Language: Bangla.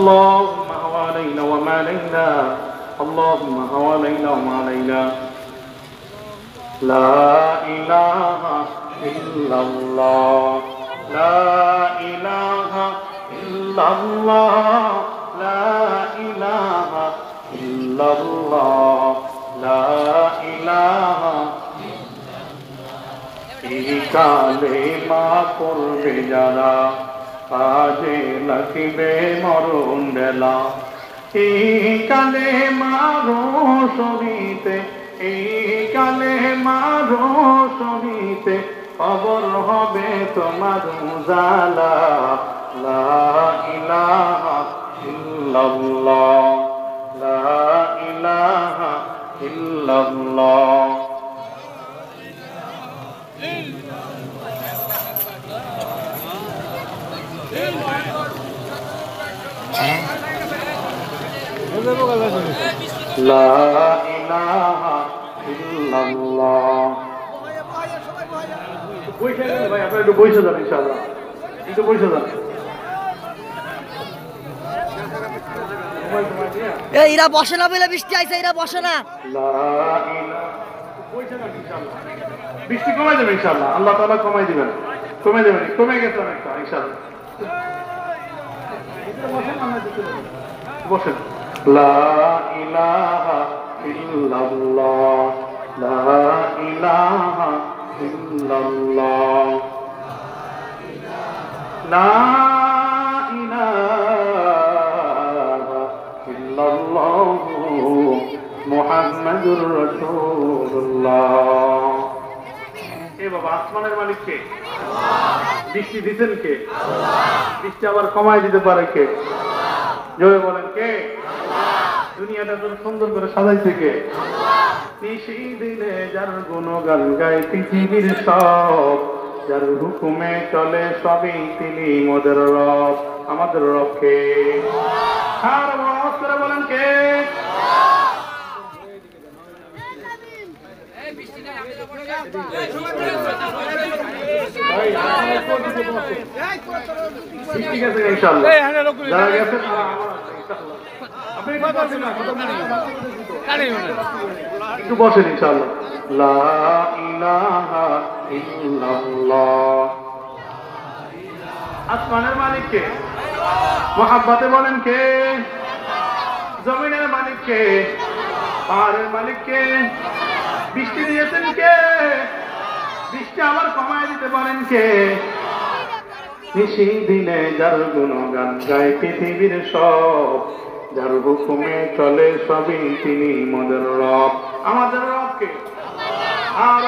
اللهم حوالينا وما علينا اللهم حوالينا وما علينا لا إله إلا الله لا إله إلا الله لا إله إلا الله لا إله এই কালেমা পড়বে যারা কাজে লাগিবে মরণ বেলা এই কালেমা রোশনীতে এই কালেমা রোশনীতে কবর হবে তোমার উজালা লা ইলাহা ইল্লাল্লাহ লা ইলাহা ইল্লাল্লাহ লা ইলাহা ইল্লাল্লাহ বইসা যান ভাই আপনারা একটু বইসা যান ইনশাআল্লাহ একটু বইসা যান এই এরা বসে না বলে বৃষ্টি আইছে এরা বসে না লা ইলাহা বইসা যান ইনশাআল্লাহ বৃষ্টি কমাই দেবেন ইনশাআল্লাহ আল্লাহ তাআলা কমাই দিবেন কমে গেছে অনেকটা ইনশাআল্লাহ বসেন লা ইলাহা ইল্লাল্লাহ লা ইলাহা ইল্লাল্লাহ লা ইলাহা ইল্লাল্লাহ মুহাম্মাদুর রাসূলুল্লাহ এ বাবা আসমানের মালিক কে বৃষ্টি দিতেন কে বৃষ্টি আবার কমাই দিতে পারে কে জোরে বলেন কে দুনিয়াটা তো সুন্দর করে সাজাইছে কে নিশি দিলে যার গুণগান গায় পৃথিবীর সব যার হুকুমে চলে সবই তিনি মোদের রব আমাদের রব কে আর আওয়াজ করে বলেন কে একটু বসেন ইনশাআল্লাহ লা ইলাহা ইল্লাল্লাহ আসমানের মালিক কে মুহাব্বতে বলেন কে জমিনের মালিক কে পাহাড়ের মালিক কে বৃষ্টি দিয়েছেন কে বৃষ্টি আবার কমায় দিতে পারেন কে নিশি দিনে যার গুণগান গায় পৃথিবীর সব যার হুকুমে চলে সবই তিনি মোদের রব আমাদের রব কে আর